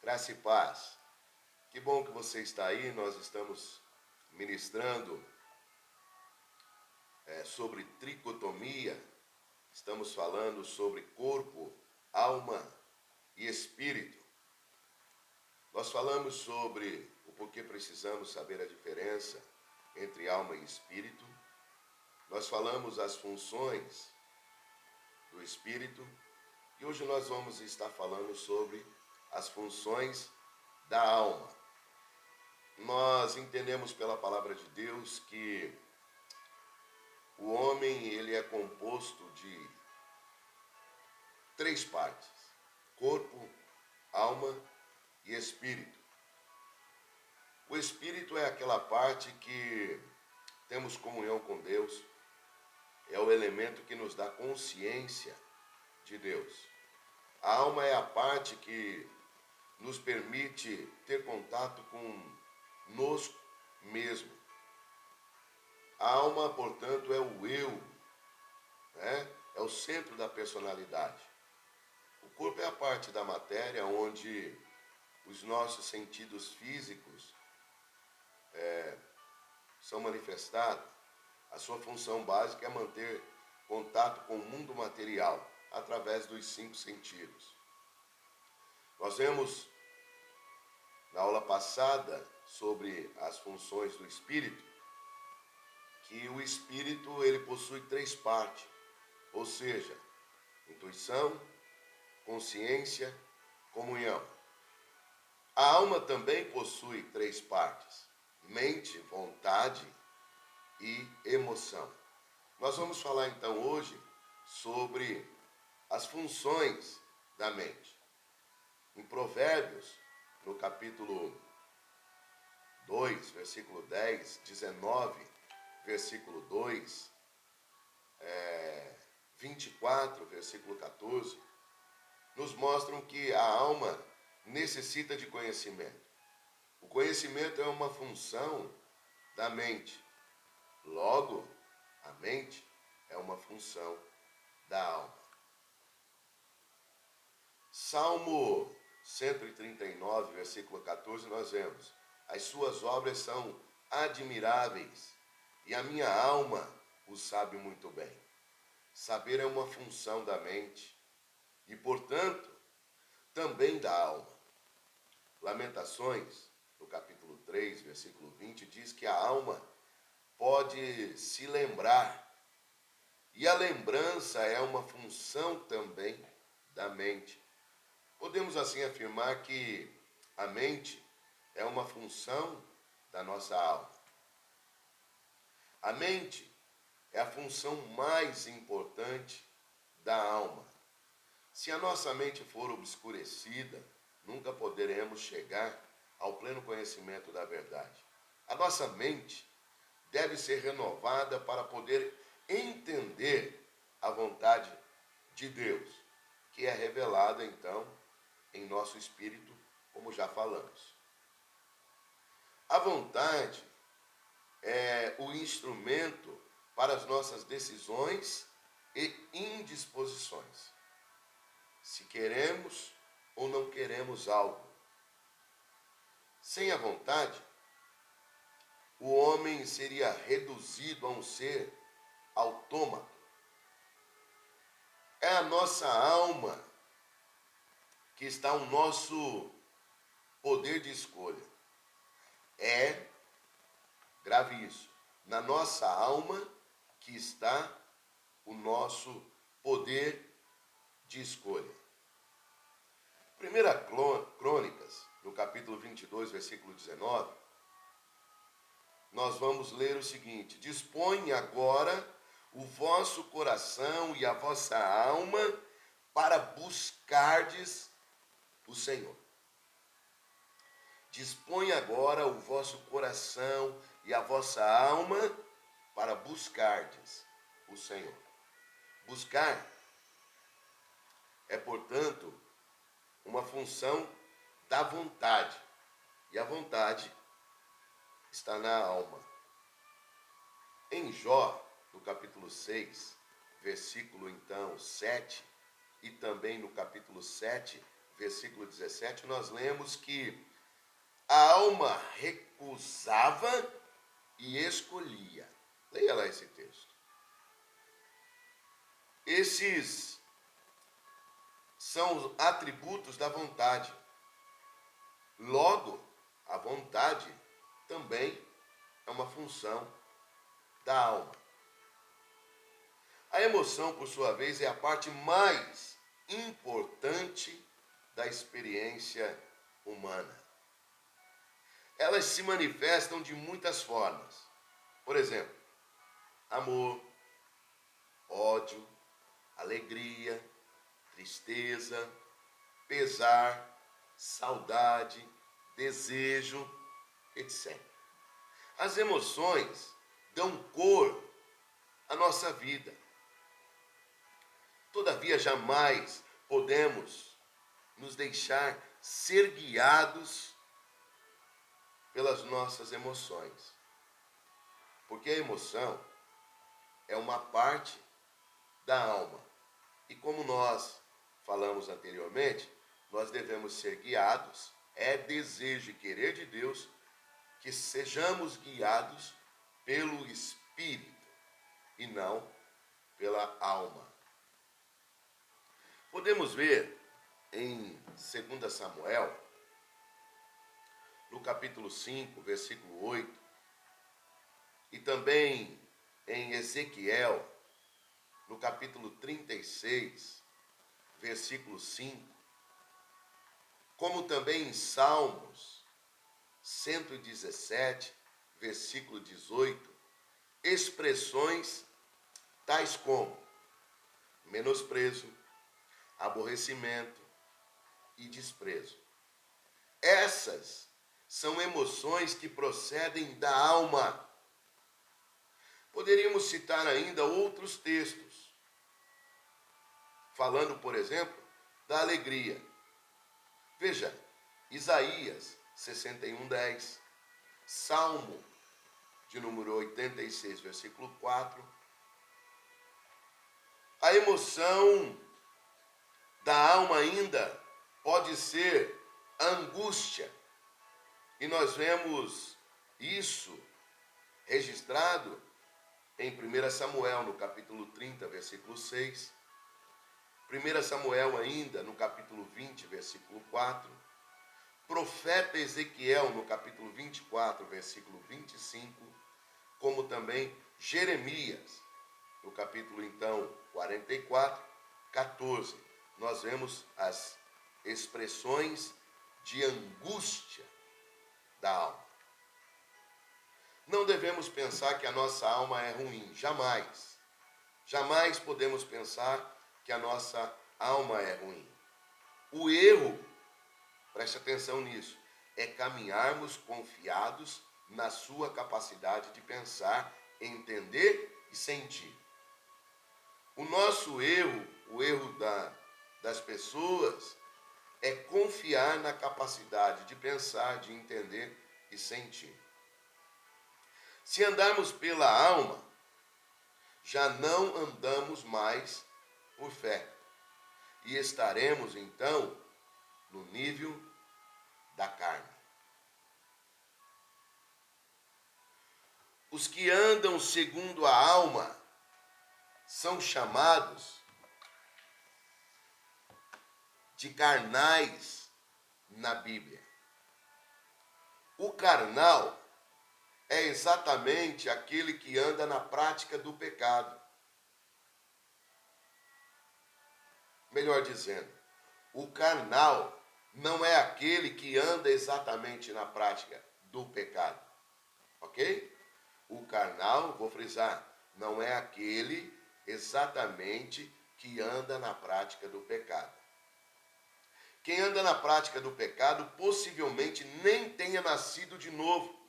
Graça e paz. Que bom que você está aí. Nós estamos ministrando sobre tricotomia. Estamos falando sobre corpo, alma e espírito. Nós falamos sobre o porquê precisamos saber a diferença entre alma e espírito. Nós falamos as funções do espírito. E hoje nós vamos estar falando sobre as funções da alma. Nós entendemos pela palavra de Deus que o homem ele é composto de três partes: corpo, alma e espírito. O espírito é aquela parte que temos comunhão com Deus, é o elemento que nos dá consciência de Deus. A alma é a parte que nos permite ter contato conosco mesmo. A alma, portanto, é o eu, né? É o centro da personalidade. O corpo é a parte da matéria onde os nossos sentidos físicos são manifestados. A sua função básica é manter contato com o mundo material através dos 5 sentidos. Nós vemos na aula passada sobre as funções do espírito que o espírito ele possui 3 partes, ou seja, intuição, consciência, comunhão. A alma também possui 3 partes: mente, vontade e emoção. Nós vamos falar então hoje sobre as funções da mente. Em Provérbios, no capítulo 2, versículo 10, 19, versículo 2, 24, versículo 14, nos mostram que a alma necessita de conhecimento. O conhecimento é uma função da mente. Logo, a mente é uma função da alma. Salmo 139, versículo 14, nós vemos: as suas obras são admiráveis e a minha alma o sabe muito bem. Saber é uma função da mente e, portanto, também da alma. Lamentações, no capítulo 3, versículo 20, diz que a alma pode se lembrar, e a lembrança é uma função também da mente. Podemos assim afirmar que a mente é uma função da nossa alma. A mente é a função mais importante da alma. Se a nossa mente for obscurecida, nunca poderemos chegar ao pleno conhecimento da verdade. A nossa mente deve ser renovada para poder entender a vontade de Deus, que é revelada então em nosso espírito, como já falamos. A vontade é o instrumento para as nossas decisões e indisposições. Se queremos ou não queremos algo. Sem a vontade, o homem seria reduzido a um ser autômato. É a nossa alma que está o nosso poder de escolha. Grave isso, na nossa alma que está o nosso poder de escolha. 1 Crônicas, no capítulo 22, versículo 19, nós vamos ler o seguinte: dispõe agora o vosso coração e a vossa alma para buscardes o Senhor. Dispõe agora o vosso coração e a vossa alma para buscardes o Senhor. Buscar é, portanto, uma função da vontade. E a vontade está na alma. Em Jó, no capítulo 6, versículo então 7, e também no capítulo 7, versículo 17, nós lemos que a alma recusava e escolhia. Leia lá esse texto. Esses são os atributos da vontade. Logo, a vontade também é uma função da alma. A emoção, por sua vez, é a parte mais importante da experiência humana. Elas se manifestam de muitas formas. Por exemplo, amor, ódio, alegria, tristeza, pesar, saudade, desejo, etc. As emoções dão cor à nossa vida. Todavia, jamais podemos nos deixar ser guiados pelas nossas emoções. Porque a emoção é uma parte da alma. E como nós falamos anteriormente, nós devemos ser guiados, é desejo e querer de Deus que sejamos guiados pelo Espírito e não pela alma. Podemos ver em 2 Samuel, no capítulo 5, versículo 8, e também em Ezequiel, no capítulo 36, versículo 5, como também em Salmos 117, versículo 18, expressões tais como menosprezo, aborrecimento e desprezo. Essas são emoções que procedem da alma. Poderíamos citar ainda outros textos, falando, por exemplo, da alegria. Veja, Isaías 61:10, Salmo de número 86, versículo 4. A emoção da alma ainda pode ser a angústia. E nós vemos isso registrado em 1 Samuel, no capítulo 30, versículo 6. 1 Samuel ainda, no capítulo 20, versículo 4. Profeta Ezequiel, no capítulo 24, versículo 25. Como também Jeremias, no capítulo, então, 44, 14. Nós vemos as expressões de angústia da alma. Não devemos pensar que a nossa alma é ruim, jamais. Jamais podemos pensar que a nossa alma é ruim. O erro, preste atenção nisso, é caminharmos confiados na sua capacidade de pensar, entender e sentir. O nosso erro, o erro das pessoas, é confiar na capacidade de pensar, de entender e sentir. Se andarmos pela alma, já não andamos mais por fé. E estaremos, então, no nível da carne. Os que andam segundo a alma são chamados de carnais na Bíblia. O carnal é exatamente aquele que anda na prática do pecado. Melhor dizendo, o carnal não é aquele que anda exatamente na prática do pecado. Ok? O carnal, vou frisar, não é aquele exatamente que anda na prática do pecado. Quem anda na prática do pecado possivelmente nem tenha nascido de novo.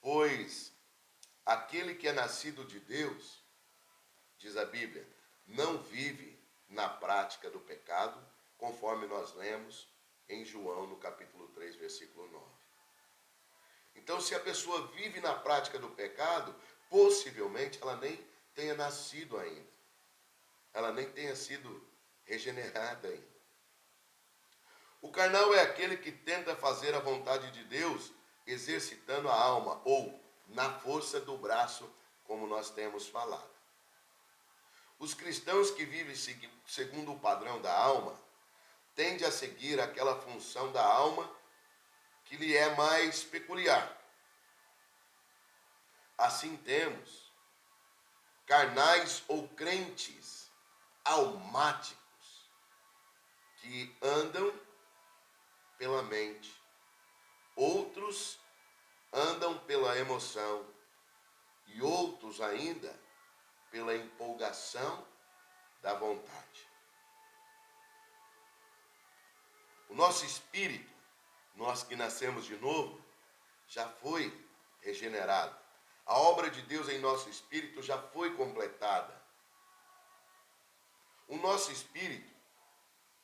Pois aquele que é nascido de Deus, diz a Bíblia, não vive na prática do pecado, conforme nós lemos em João, no capítulo 3, versículo 9. Então, se a pessoa vive na prática do pecado, possivelmente ela nem tenha nascido ainda. Ela nem tenha sido regenerada ainda. O carnal é aquele que tenta fazer a vontade de Deus exercitando a alma ou na força do braço, como nós temos falado. Os cristãos que vivem segundo o padrão da alma tendem a seguir aquela função da alma que lhe é mais peculiar. Assim temos carnais ou crentes almáticos que andam pela mente, outros andam pela emoção e outros ainda pela empolgação da vontade. O nosso espírito, nós que nascemos de novo, já foi regenerado. A obra de Deus em nosso espírito já foi completada. O nosso espírito,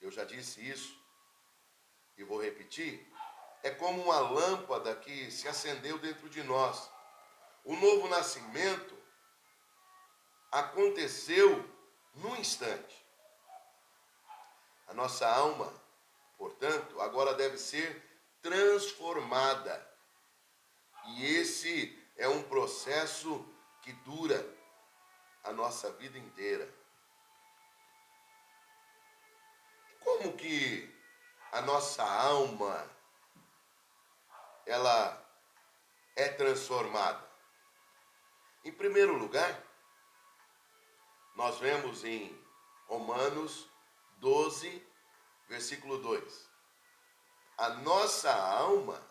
eu já disse isso e vou repetir, é como uma lâmpada que se acendeu dentro de nós. O novo nascimento aconteceu num instante. A nossa alma, portanto, agora deve ser transformada. E esse é um processo que dura a nossa vida inteira. Como que a nossa alma ela é transformada? Em primeiro lugar, nós vemos em Romanos 12, versículo 2. A nossa alma,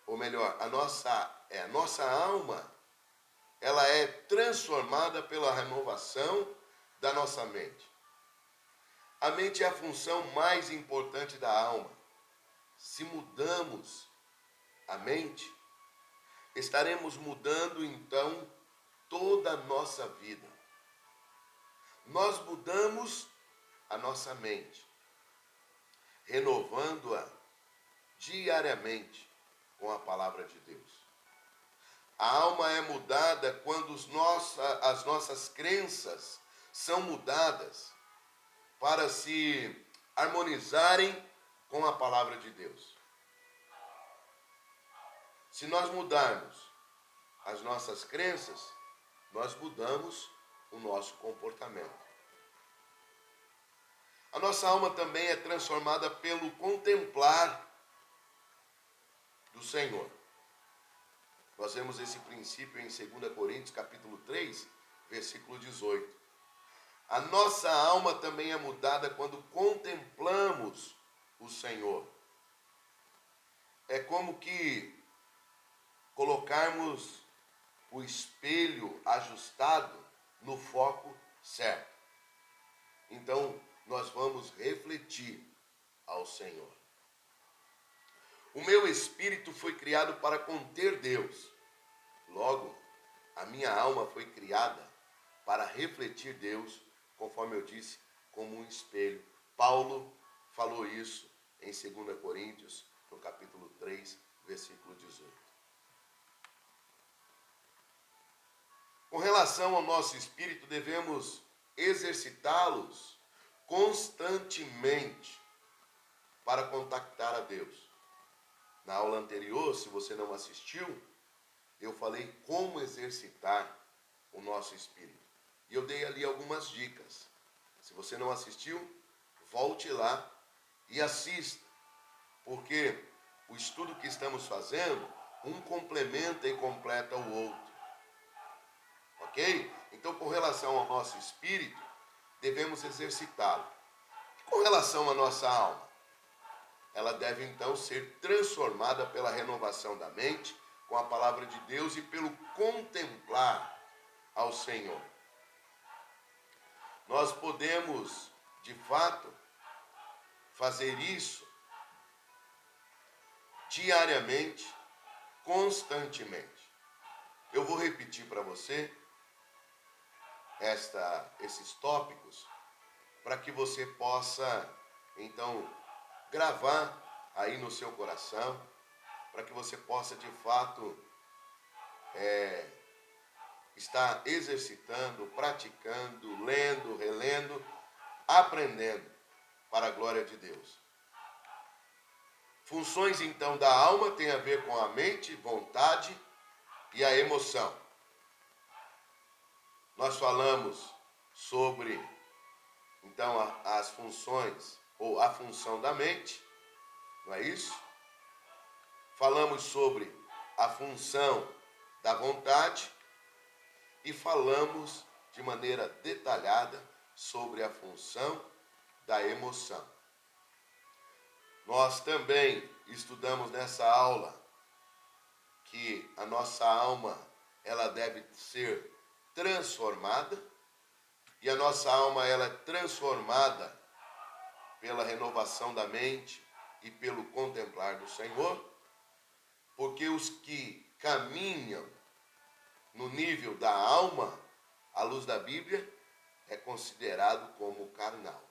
ou melhor, a nossa alma, ela é transformada pela renovação da nossa mente. A mente é a função mais importante da alma. Se mudamos a mente, estaremos mudando então toda a nossa vida. Nós mudamos a nossa mente, renovando-a diariamente com a palavra de Deus. A alma é mudada quando as nossas crenças são mudadas para se harmonizarem com a palavra de Deus. Se nós mudarmos as nossas crenças, nós mudamos o nosso comportamento. A nossa alma também é transformada pelo contemplar do Senhor. Nós vemos esse princípio em 2 Coríntios, capítulo 3, versículo 18. A nossa alma também é mudada quando contemplamos o Senhor. É como que colocarmos o espelho ajustado no foco certo. Então, nós vamos refletir ao Senhor. O meu espírito foi criado para conter Deus. Logo, a minha alma foi criada para refletir Deus, conforme eu disse, como um espelho. Paulo falou isso em 2 Coríntios, no capítulo 3, versículo 18. Com relação ao nosso espírito, devemos exercitá-los constantemente para contactar a Deus. Na aula anterior, se você não assistiu, eu falei como exercitar o nosso espírito. E eu dei ali algumas dicas. Se você não assistiu, volte lá e assista. Porque o estudo que estamos fazendo, um complementa e completa o outro. Ok? Então, com relação ao nosso espírito, devemos exercitá-lo. Com relação à nossa alma, ela deve então ser transformada pela renovação da mente, com a palavra de Deus e pelo contemplar ao Senhor. Nós podemos, de fato, fazer isso diariamente, constantemente. Eu vou repetir para você esses tópicos para que você possa, então, gravar aí no seu coração, para que você possa, de fato, estar exercitando, praticando, lendo, relendo, aprendendo para a glória de Deus. Funções, então, da alma tem a ver com a mente, vontade e a emoção. Nós falamos sobre, então, as funções, ou a função da mente, não é isso? Falamos sobre a função da vontade e falamos de maneira detalhada sobre a função da emoção. Nós também estudamos nessa aula que a nossa alma, ela deve ser transformada, e a nossa alma, ela é transformada pela renovação da mente e pelo contemplar do Senhor, porque os que caminham no nível da alma, à luz da Bíblia, é considerado como carnal.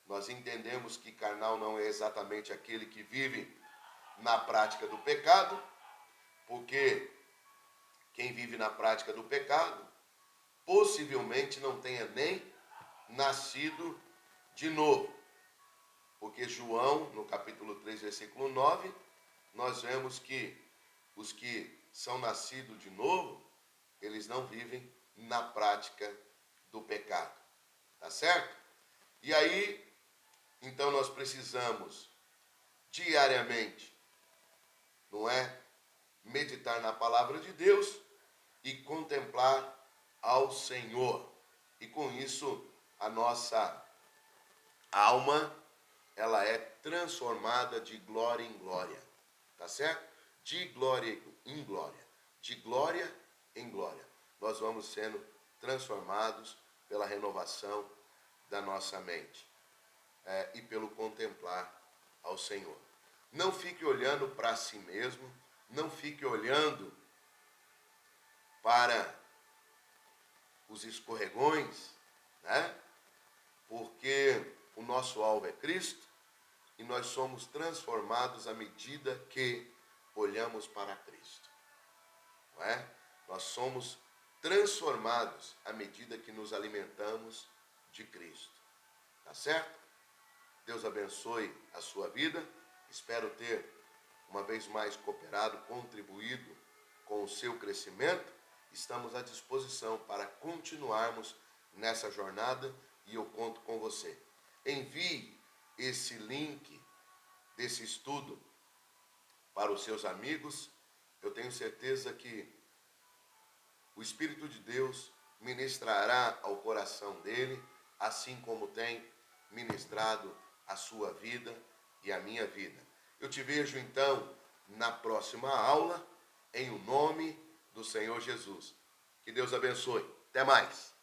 Nós entendemos que carnal não é exatamente aquele que vive na prática do pecado, porque quem vive na prática do pecado possivelmente não tenha nem nascido de novo. Porque João, no capítulo 3, versículo 9, nós vemos que os que são nascidos de novo, eles não vivem na prática do pecado. Tá certo? E aí, então nós precisamos diariamente, não é? Meditar na palavra de Deus e contemplar ao Senhor. E com isso, a nossa alma, ela é transformada de glória em glória. Tá certo? De glória em glória. De glória em glória. Nós vamos sendo transformados pela renovação da nossa mente. E pelo contemplar ao Senhor. Não fique olhando para si mesmo, não fique olhando para os escorregões, né? Porque o nosso alvo é Cristo e nós somos transformados à medida que olhamos para Cristo, não é? Nós somos transformados à medida que nos alimentamos de Cristo, tá certo? Deus abençoe a sua vida. Espero ter, uma vez mais, cooperado, contribuído com o seu crescimento. Estamos à disposição para continuarmos nessa jornada e eu conto com você. Envie esse link desse estudo para os seus amigos. Eu tenho certeza que o Espírito de Deus ministrará ao coração dele, assim como tem ministrado a sua vida e a minha vida. Eu te vejo então na próxima aula, em o nome do Senhor Jesus. Que Deus abençoe. Até mais.